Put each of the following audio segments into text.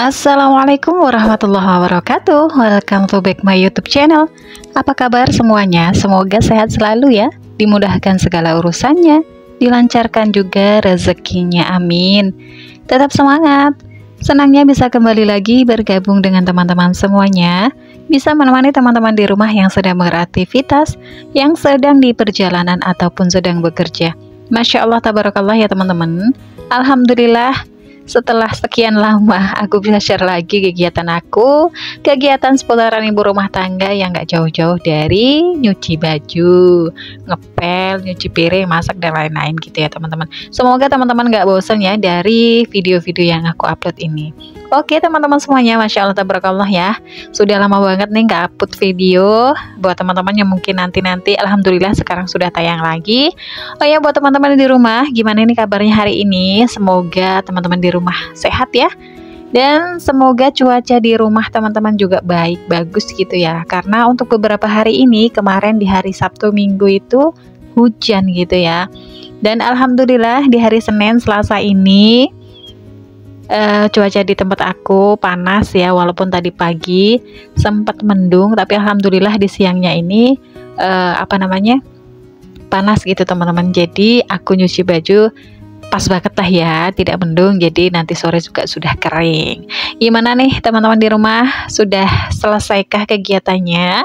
Assalamualaikum warahmatullahi wabarakatuh. Welcome to back my YouTube channel. Apa kabar semuanya? Semoga sehat selalu ya, dimudahkan segala urusannya, dilancarkan juga rezekinya, amin. Tetap semangat. Senangnya bisa kembali lagi bergabung dengan teman-teman semuanya, bisa menemani teman-teman di rumah yang sedang beraktivitas, yang sedang di perjalanan ataupun sedang bekerja. Masya Allah, tabarakallah ya teman-teman. Alhamdulillah, setelah sekian lama aku bisa share lagi kegiatan seputaran ibu rumah tangga yang gak jauh-jauh dari nyuci baju, ngepel, nyuci piring, masak dan lain-lain gitu ya teman-teman. Semoga teman-teman gak bosan ya dari video-video yang aku upload ini. Oke teman-teman semuanya, Masya Allah tabarakallah ya, sudah lama banget nih gak upload video. Buat teman-teman yang mungkin nanti alhamdulillah sekarang sudah tayang lagi. Oh ya, buat teman-teman di rumah, gimana nih kabarnya hari ini? Semoga teman-teman di rumah sehat ya, dan semoga cuaca di rumah teman-teman juga baik, bagus gitu ya. Karena untuk beberapa hari ini, kemarin di hari Sabtu Minggu itu hujan gitu ya, dan alhamdulillah di hari Senin Selasa ini cuaca di tempat aku panas ya, walaupun tadi pagi sempat mendung, tapi alhamdulillah di siangnya ini panas gitu teman-teman. Jadi aku nyuci baju pas banget lah ya, tidak mendung, jadi nanti sore juga sudah kering. Gimana nih teman-teman di rumah, sudah selesaikah kegiatannya?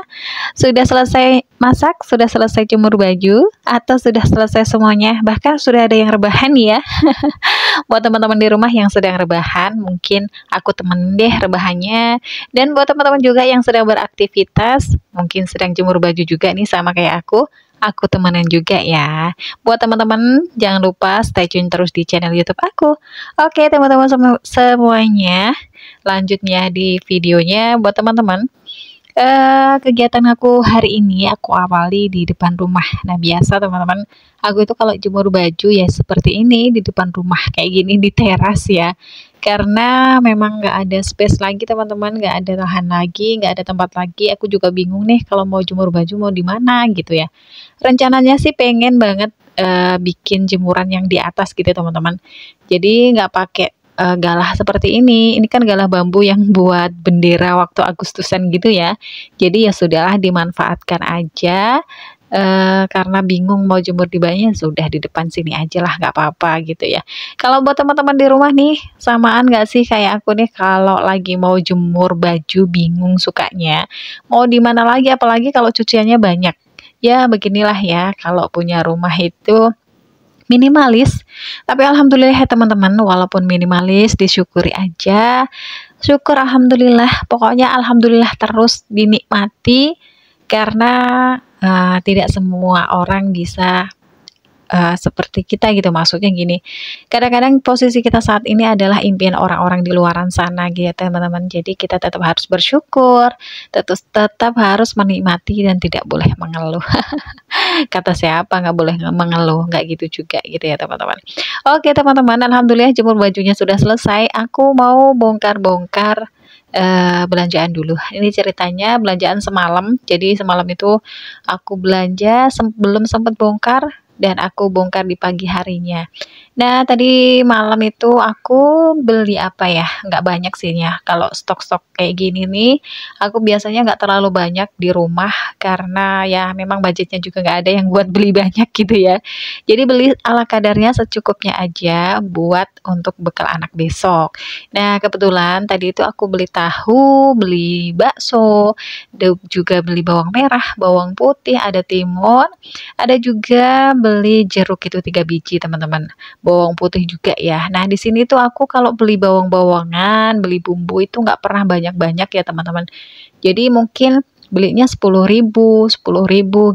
Sudah selesai masak? Sudah selesai jemur baju? Atau sudah selesai semuanya? Bahkan sudah ada yang rebahan ya. Buat teman-teman di rumah yang sedang rebahan, mungkin aku temenin deh rebahannya. Dan buat teman-teman juga yang sedang beraktivitas, mungkin sedang jemur baju juga nih sama kayak aku temenin juga ya. Buat teman-teman jangan lupa stay tune terus di channel YouTube aku. Oke teman-teman semuanya, lanjutnya di videonya buat teman-teman. Kegiatan aku hari ini aku awali di depan rumah. Nah biasa teman-teman, aku itu kalau jemur baju ya seperti ini di depan rumah kayak gini, di teras ya, karena memang nggak ada space lagi teman-teman, nggak ada lahan lagi, nggak ada tempat lagi. Aku juga bingung nih kalau mau jemur baju mau di mana gitu ya. Rencananya sih pengen banget bikin jemuran yang di atas gitu teman-teman, jadi nggak pakai galah seperti ini. Ini kan galah bambu yang buat bendera waktu Agustusan gitu ya. Jadi ya sudahlah, dimanfaatkan aja. Karena bingung mau jemur di banyak, sudah di depan sini aja lah, nggak apa-apa gitu ya. Kalau buat teman-teman di rumah nih, samaan nggak sih kayak aku nih, kalau lagi mau jemur baju bingung sukanya mau di mana lagi, apalagi kalau cuciannya banyak. Ya beginilah ya, kalau punya rumah itu minimalis, tapi alhamdulillah ya teman-teman, walaupun minimalis disyukuri aja. Syukur alhamdulillah, pokoknya alhamdulillah terus dinikmati, karena tidak semua orang bisa seperti kita gitu. Maksudnya gini, kadang-kadang posisi kita saat ini adalah impian orang-orang di luaran sana gitu ya teman-teman. Jadi kita tetap harus bersyukur, tetap harus menikmati dan tidak boleh mengeluh. Kata siapa nggak boleh mengeluh, nggak gitu juga gitu ya teman-teman. Oke teman-teman, alhamdulillah jemur bajunya sudah selesai. Aku mau bongkar-bongkar belanjaan dulu. Ini ceritanya belanjaan semalam. Jadi semalam itu aku belanja, belum sempat bongkar, dan aku bongkar di pagi harinya. Nah tadi malam itu aku beli apa ya, nggak banyak sih ya. Kalau stok-stok kayak gini nih, aku biasanya nggak terlalu banyak di rumah, karena ya memang budgetnya juga nggak ada yang buat beli banyak gitu ya. Jadi beli ala kadarnya, secukupnya aja buat untuk bekal anak besok. Nah kebetulan tadi itu aku beli tahu, beli bakso, juga beli bawang merah, bawang putih, ada timun, ada juga beli jeruk itu 3 biji teman-teman, bawang putih juga ya. Nah di sini tuh aku kalau beli bawang-bawangan, beli bumbu itu nggak pernah banyak-banyak ya teman-teman. Jadi mungkin belinya 10.000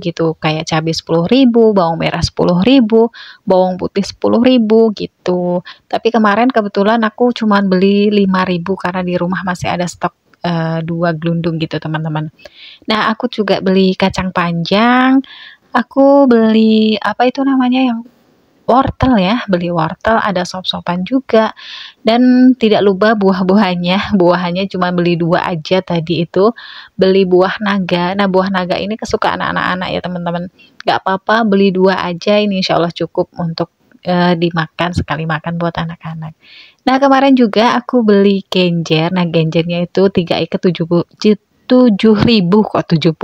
gitu, kayak cabai 10.000, bawang merah 10.000, bawang putih 10.000 gitu. Tapi kemarin kebetulan aku cuman beli 5.000 karena di rumah masih ada stok 2 gelundung gitu teman-teman. Nah aku juga beli kacang panjang, aku beli apa itu namanya yang wortel ya, beli wortel, ada sop-sopan juga, dan tidak lupa buah-buahannya cuma beli 2 aja tadi itu, beli buah naga. Nah buah naga ini kesukaan anak-anak ya teman-teman, nggak apa-apa beli 2 aja, ini insya Allah cukup untuk dimakan sekali makan buat anak-anak. Nah, kemarin juga aku beli genjer. Nah, genjernya itu 3 ikat 7.000 kok 70.000.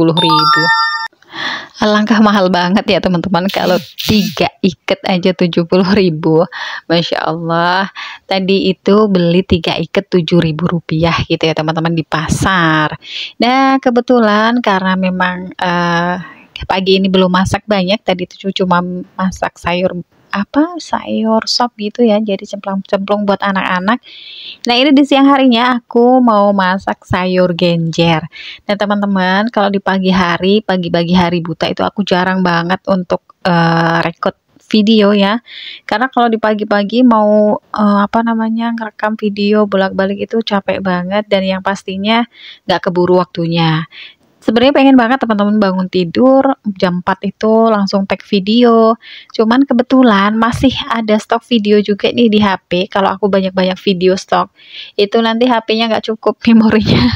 Alangkah mahal banget ya teman-teman, kalau 3 ikat aja 70.000. Masya Allah. Tadi itu beli 3 ikat 7.000 rupiah gitu ya teman-teman di pasar. Nah, kebetulan karena memang pagi ini belum masak banyak, tadi itu cuma masak sayur sop gitu ya, jadi cemplung-cemplung buat anak-anak. Nah, ini di siang harinya aku mau masak sayur genjer. Nah, teman-teman, kalau di pagi hari buta itu aku jarang banget untuk record video ya. Karena kalau di pagi-pagi mau ngerekam video bolak-balik itu capek banget, dan yang pastinya nggak keburu waktunya. Sebenarnya pengen banget teman-teman bangun tidur jam 4 itu langsung tag video. Cuman kebetulan masih ada stok video juga nih di HP. Kalau aku banyak-banyak video stok, itu nanti HP-nya nggak cukup memorinya.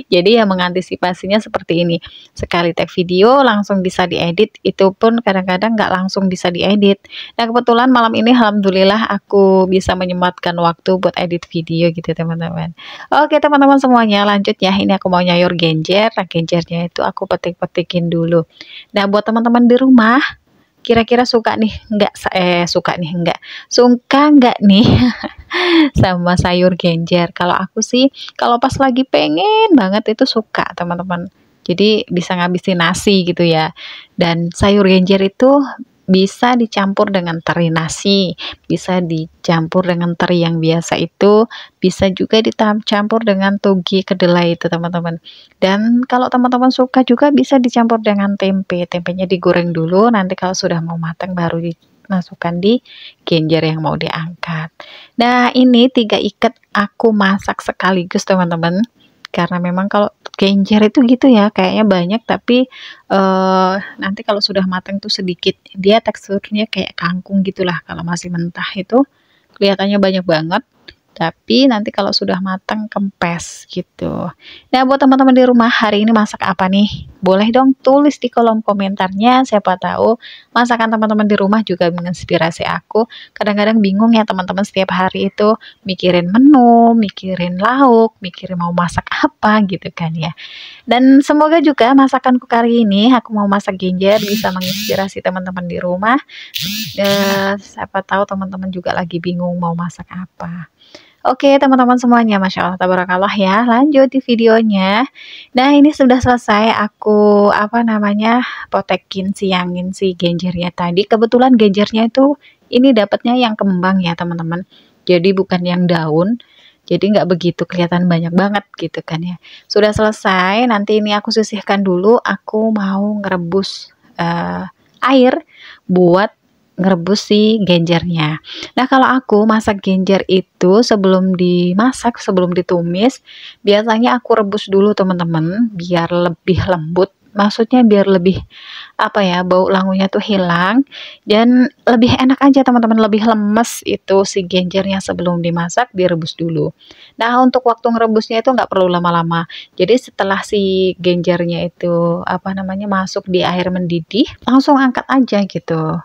Jadi ya mengantisipasinya seperti ini. Sekali tag video langsung bisa diedit, itu pun kadang-kadang nggak langsung bisa diedit. Nah, kebetulan malam ini alhamdulillah aku bisa menyempatkan waktu buat edit video gitu teman-teman. Oke teman-teman semuanya, lanjut ya. Ini aku mau nyayur genjer. Nah, genjernya itu aku petik-petikin dulu. Nah, buat teman-teman di rumah, kira-kira suka nggak nih sama sayur genjer? Kalau aku sih, kalau pas lagi pengen banget itu suka teman-teman. Jadi bisa ngabisin nasi gitu ya. Dan sayur genjer itu bisa dicampur dengan teri nasi, bisa dicampur dengan teri yang biasa itu, bisa juga dicampur dengan toge kedelai itu teman-teman. Dan kalau teman-teman suka juga bisa dicampur dengan tempe. Tempenya digoreng dulu, nanti kalau sudah mau matang baru dimasukkan di genjer yang mau diangkat. Nah, ini 3 ikat aku masak sekaligus teman-teman. Karena memang kalau genjer itu gitu ya, kayaknya banyak, tapi nanti kalau sudah matang tuh sedikit, dia teksturnya kayak kangkung gitulah. Kalau masih mentah itu kelihatannya banyak banget, tapi nanti kalau sudah matang kempes gitu. Nah, buat teman-teman di rumah, hari ini masak apa nih? Boleh dong tulis di kolom komentarnya, siapa tahu masakan teman-teman di rumah juga menginspirasi aku. Kadang-kadang bingung ya teman-teman, setiap hari itu mikirin menu, mikirin lauk, mikirin mau masak apa gitu kan ya. Dan semoga juga masakanku kali ini, aku mau masak genjer, bisa menginspirasi teman-teman di rumah. Siapa tahu teman-teman juga lagi bingung mau masak apa. Oke teman-teman semuanya, Masya Allah tabarakallah ya, lanjut di videonya. Nah, ini sudah selesai aku potekin, siangin si genjernya tadi. Kebetulan genjernya itu ini dapatnya yang kembang ya teman-teman, jadi bukan yang daun, jadi nggak begitu kelihatan banyak banget gitu kan ya. Sudah selesai, nanti ini aku sisihkan dulu, aku mau ngerebus air buat ngerebus si genjernya. Nah, kalau aku masak genjer itu sebelum dimasak, sebelum ditumis, biasanya aku rebus dulu teman-teman, biar lebih lembut. Maksudnya biar lebih bau langunya tuh hilang, dan lebih enak aja teman-teman, lebih lemes itu si genjernya sebelum dimasak direbus dulu. Nah, untuk waktu ngerebusnya itu nggak perlu lama-lama. Jadi setelah si genjernya itu masuk di air mendidih, langsung angkat aja gitu.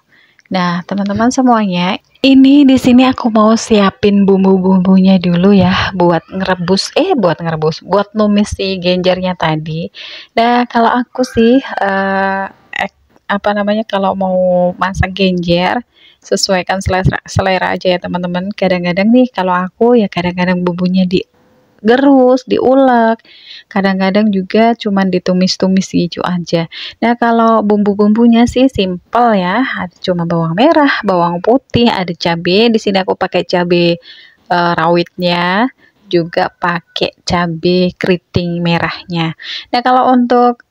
Nah, teman-teman semuanya, ini di sini aku mau siapin bumbu-bumbunya dulu ya buat buat numis si genjernya tadi. Nah, kalau aku sih kalau mau masak genjer, sesuaikan selera aja ya teman-teman. Kadang-kadang nih kalau aku ya kadang-kadang bumbunya digerus, diulek, kadang-kadang juga cuman ditumis-tumis gitu aja. Nah, kalau bumbu-bumbunya sih simple ya, ada cuma bawang merah, bawang putih, ada cabai. Di sini aku pakai cabai rawitnya, juga pakai cabai keriting merahnya. Nah, kalau untuk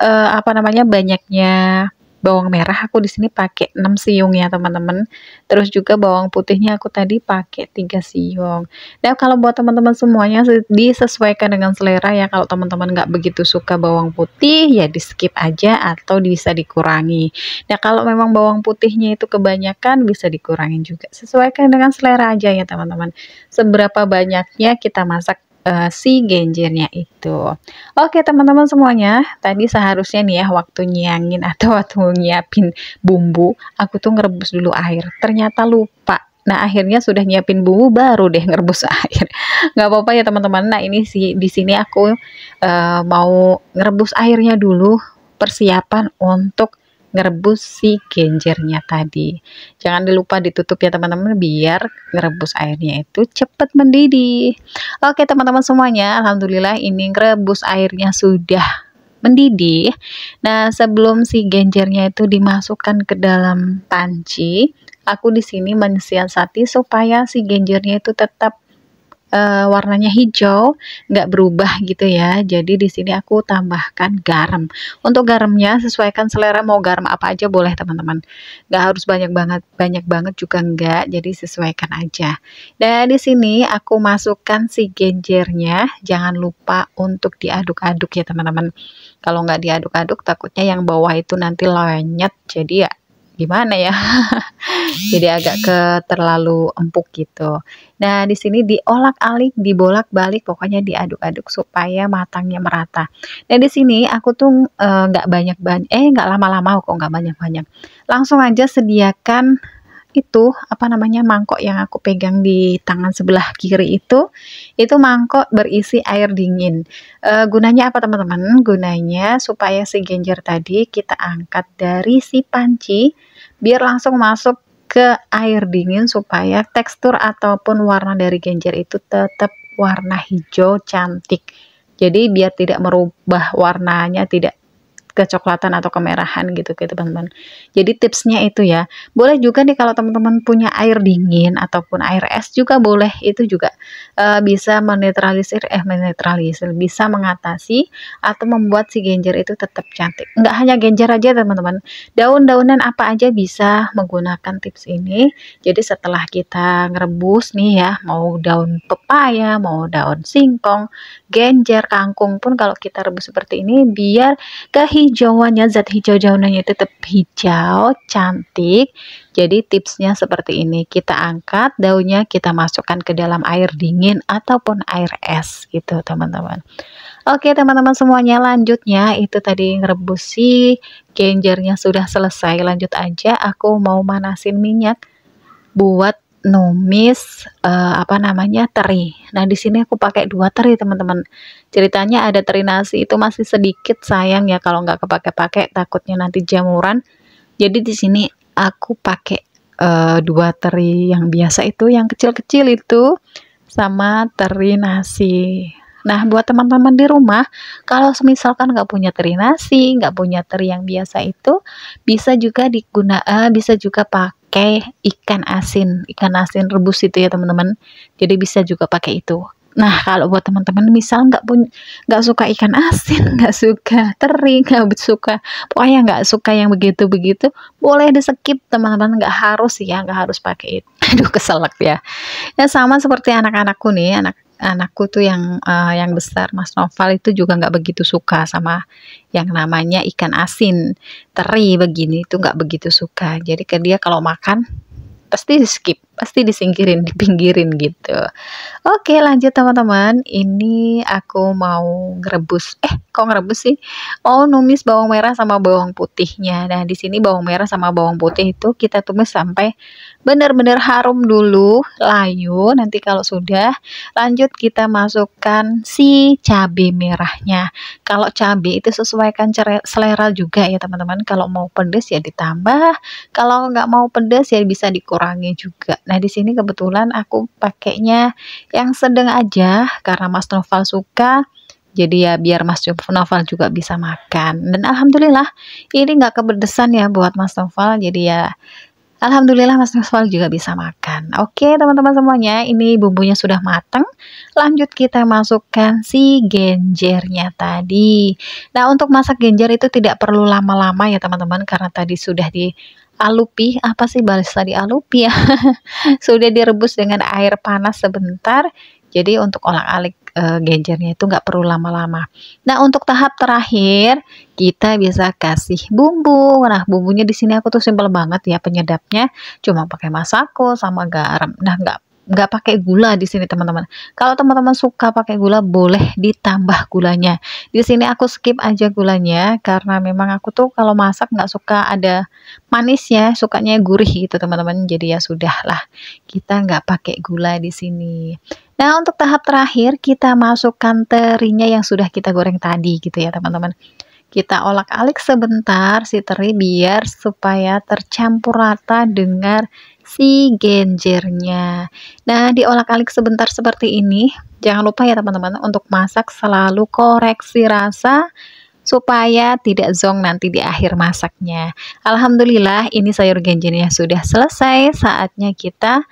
banyaknya bawang merah, aku di sini pakai 6 siung ya teman-teman. Terus juga bawang putihnya aku tadi pakai 3 siung. Nah, kalau buat teman-teman semuanya disesuaikan dengan selera ya. Kalau teman-teman nggak begitu suka bawang putih ya di skip aja atau bisa dikurangi. Nah, kalau memang bawang putihnya itu kebanyakan bisa dikurangin juga. Sesuaikan dengan selera aja ya teman-teman. Seberapa banyaknya kita masak si genjernya itu. Oke teman-teman semuanya, tadi seharusnya nih ya waktu nyiangin atau waktu nyiapin bumbu, aku tuh ngerebus dulu air. Ternyata lupa. Nah akhirnya sudah nyiapin bumbu baru deh ngerebus air. Nggak apa-apa ya teman-teman. Nah ini sih di sini aku mau ngerebus airnya dulu, persiapan untuk ngerebus si genjernya tadi. Jangan lupa ditutup ya teman-teman biar ngerebus airnya itu cepat mendidih. Oke teman-teman semuanya, alhamdulillah ini ngerebus airnya sudah mendidih. Nah, sebelum si genjernya itu dimasukkan ke dalam panci, aku di sini mensiasati supaya si genjernya itu tetap warnanya hijau, nggak berubah gitu ya. Jadi di sini aku tambahkan garam. Untuk garamnya sesuaikan selera, mau garam apa aja boleh teman-teman. Nggak harus banyak banget juga enggak. Jadi sesuaikan aja. Dan di sini aku masukkan si genjernya. Jangan lupa untuk diaduk-aduk ya teman-teman. Kalau nggak diaduk-aduk takutnya yang bawah itu nanti lonyet. Jadi ya gimana ya, jadi agak terlalu empuk gitu. Nah di sini diolak-alik, dibolak-balik, pokoknya diaduk-aduk supaya matangnya merata. Dan di sini aku tuh nggak lama-lama kok, nggak banyak-banyak. Langsung aja sediakan itu apa namanya, mangkok yang aku pegang di tangan sebelah kiri itu mangkok berisi air dingin. Gunanya apa teman-teman? Gunanya supaya si genjer tadi kita angkat dari si panci biar langsung masuk ke air dingin supaya tekstur ataupun warna dari genjer itu tetap warna hijau cantik. Jadi biar tidak merubah warnanya, tidak kecoklatan atau kemerahan gitu teman-teman. Jadi tipsnya itu ya. Boleh juga nih kalau teman-teman punya air dingin ataupun air es juga boleh. Itu juga bisa menetralisir, bisa mengatasi atau membuat si genjer itu tetap cantik. Enggak hanya genjer aja teman-teman. Daun-daunan apa aja bisa menggunakan tips ini. Jadi setelah kita ngerebus nih ya, mau daun pepaya, mau daun singkong, genjer, kangkung pun kalau kita rebus seperti ini biar kehijauannya, zat hijau-hijauannya tetap hijau, cantik. Jadi tipsnya seperti ini, kita angkat daunnya, kita masukkan ke dalam air dingin ataupun air es gitu teman-teman. Oke teman-teman semuanya, lanjutnya itu tadi ngerebus si genjernya sudah selesai. Lanjut aja, aku mau manasin minyak buat numis teri. Nah di sini aku pakai 2 teri teman-teman. Ceritanya ada teri nasi itu masih sedikit, sayang ya kalau nggak kepake-pakai, takutnya nanti jamuran. Jadi di sini aku pakai 2 teri yang biasa itu, yang kecil-kecil itu, sama teri nasi. Nah buat teman-teman di rumah, kalau misalkan nggak punya teri nasi, nggak punya teri yang biasa itu, bisa juga bisa juga pakai ikan asin rebus itu ya teman-teman. Jadi bisa juga pakai itu. Nah kalau buat teman-teman misal nggak suka ikan asin, nggak suka teri, nggak suka, pokoknya nggak suka yang begitu-begitu, boleh di skip teman-teman, nggak harus ya, nggak harus pakai itu. Aduh keselak ya. Ya sama seperti anak-anakku nih, anakku tuh yang besar, Mas Noval itu juga nggak begitu suka sama yang namanya ikan asin teri begini, itu nggak begitu suka. Jadi ke dia kalau makan pasti di skip, pasti disingkirin, dipinggirin gitu. Oke lanjut teman-teman, ini aku mau ngerebus, kok ngerebus sih, mau numis bawang merah sama bawang putihnya. Nah di sini bawang merah sama bawang putih itu kita tumis sampai benar-benar harum dulu, layu. Nanti kalau sudah, lanjut kita masukkan si cabai merahnya. Kalau cabai itu sesuaikan selera juga ya teman-teman. Kalau mau pedas ya ditambah, kalau nggak mau pedas ya bisa dikurangi juga. Nah di sini kebetulan aku pakainya yang sedang aja karena Mas Noval suka. Jadi ya biar Mas Noval juga bisa makan. Dan alhamdulillah ini nggak kepedesan ya buat Mas Noval. Jadi ya alhamdulillah Mas Noval juga bisa makan. Oke teman-teman semuanya, ini bumbunya sudah matang. Lanjut kita masukkan si genjernya tadi. Nah untuk masak genjer itu tidak perlu lama-lama ya teman-teman, karena tadi sudah dialupi, apa sih bahasa dialupi ya, sudah direbus dengan air panas sebentar. Jadi untuk olah-alik genjernya itu nggak perlu lama-lama. Nah untuk tahap terakhir kita bisa kasih bumbu. Nah bumbunya di sini aku tuh simple banget ya, penyedapnya cuma pakai masako sama garam. Nah nggak pakai gula di sini teman-teman. Kalau teman-teman suka pakai gula boleh ditambah gulanya. Di sini aku skip aja gulanya karena memang aku tuh kalau masak nggak suka ada manisnya, sukanya gurih gitu teman-teman. Jadi ya sudahlah, kita nggak pakai gula di sini. Nah, untuk tahap terakhir kita masukkan terinya yang sudah kita goreng tadi gitu ya teman-teman. Kita olak-alik sebentar si teri biar supaya tercampur rata dengan si genjernya. Nah, diolak-alik sebentar seperti ini. Jangan lupa ya teman-teman, untuk masak selalu koreksi rasa supaya tidak zonk nanti di akhir masaknya. Alhamdulillah ini sayur genjernya sudah selesai. Saatnya kita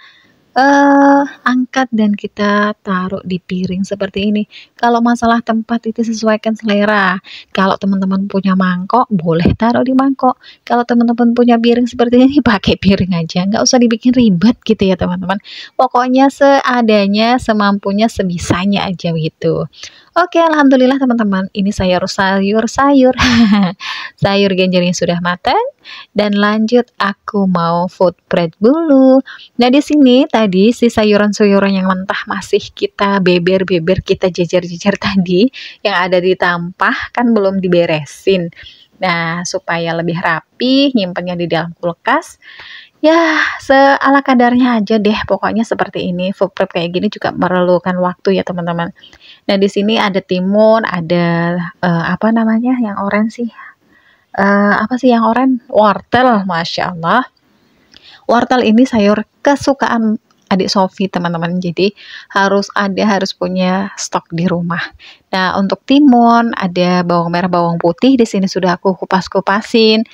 angkat dan kita taruh di piring seperti ini. Kalau masalah tempat itu sesuaikan selera. Kalau teman-teman punya mangkok, boleh taruh di mangkok. Kalau teman-teman punya piring seperti ini, pakai piring aja. Nggak usah dibikin ribet gitu ya teman-teman. Pokoknya seadanya, semampunya, sebisanya aja gitu. Oke, alhamdulillah teman-teman. Ini sayur-sayur. Sayur genjernya sudah matang. Dan lanjut aku mau food prep dulu. Nah, di sini tadi si sayuran-sayuran yang mentah masih kita beber-beber, kita jejer-jejer tadi yang ada di tampah kan belum diberesin. Nah, supaya lebih rapi nyimpennya di dalam kulkas. Ya, seala kadarnya aja deh. Pokoknya seperti ini. Food prep kayak gini juga memerlukan waktu ya, teman-teman. Nah, di sini ada timun, ada apa namanya yang orange sih? Apa sih yang oranye? Wortel, Masya Allah. Wortel ini sayur kesukaan adik Sofi teman-teman, jadi harus punya stok di rumah. Nah, untuk timun ada bawang merah, bawang putih, di sini sudah aku kupas-kupasin.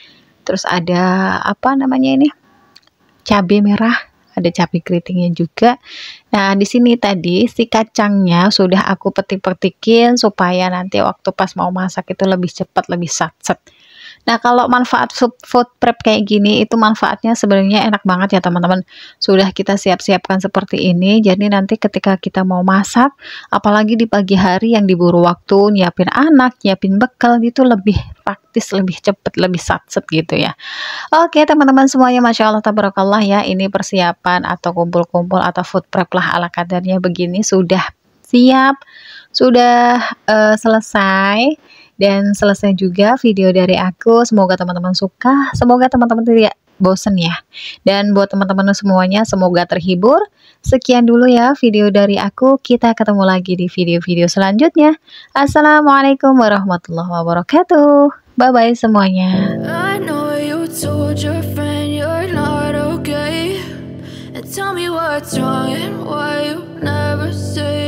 Terus ada apa namanya ini, cabai merah, ada cabai keritingnya juga. Nah, di sini tadi si kacangnya sudah aku petik-petikin supaya nanti waktu pas mau masak itu lebih cepat, lebih sat-set. Nah, kalau manfaat food prep kayak gini itu manfaatnya sebenarnya enak banget ya teman-teman. Sudah kita siap-siapkan seperti ini, jadi nanti ketika kita mau masak, apalagi di pagi hari yang diburu waktu, nyiapin anak, nyiapin bekal gitu lebih praktis, lebih cepet, lebih satset gitu ya. Oke teman-teman semuanya, Masya Allah tabarakallah ya, ini persiapan atau kumpul-kumpul atau food prep lah ala kadarnya begini sudah siap, sudah selesai. Dan selesai juga video dari aku. Semoga teman-teman suka, semoga teman-teman tidak bosen ya. Dan buat teman-teman semuanya semoga terhibur. Sekian dulu ya video dari aku. Kita ketemu lagi di video-video selanjutnya. Assalamualaikum warahmatullahi wabarakatuh. Bye bye semuanya. I know you told your friend you're not okay, and tell me what's wrong and why you never say